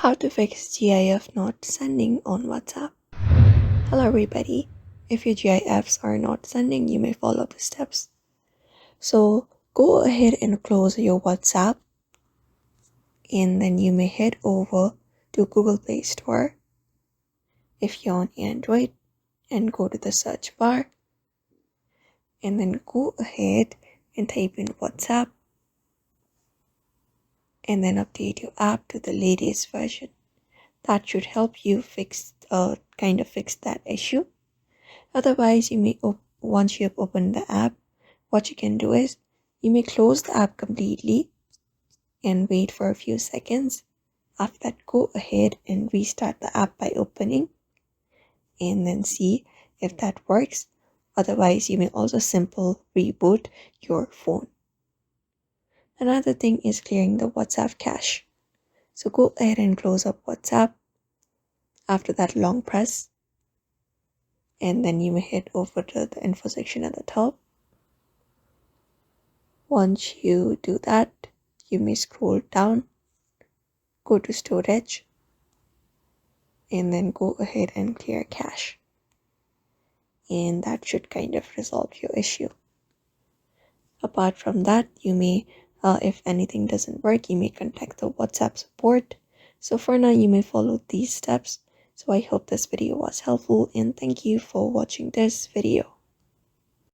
How to fix GIF not sending on WhatsApp. Hello everybody. If your GIFs are not sending, you may follow the steps. So go ahead and close your WhatsApp, and then you may head over to Google Play Store if you're on Android, and go to the search bar, and then go ahead and type in WhatsApp, and then update your app to the latest version. That should help you fix that issue. Otherwise, you may once you have opened the app, what you can do is you may close the app completely and wait for a few seconds. After that, go ahead and restart the app by opening and then see if that works. Otherwise, you may also simple reboot your phone. Another thing is clearing the WhatsApp cache. So go ahead and close up WhatsApp after that long press, and then you may head over to the info section at the top. Once you do that, you may scroll down, go to storage, and then go ahead and clear cache. And that should kind of resolve your issue. Apart from that, you may, if anything doesn't work, you may contact the WhatsApp support. So for now, you may follow these steps. So I hope this video was helpful, and thank you for watching this video.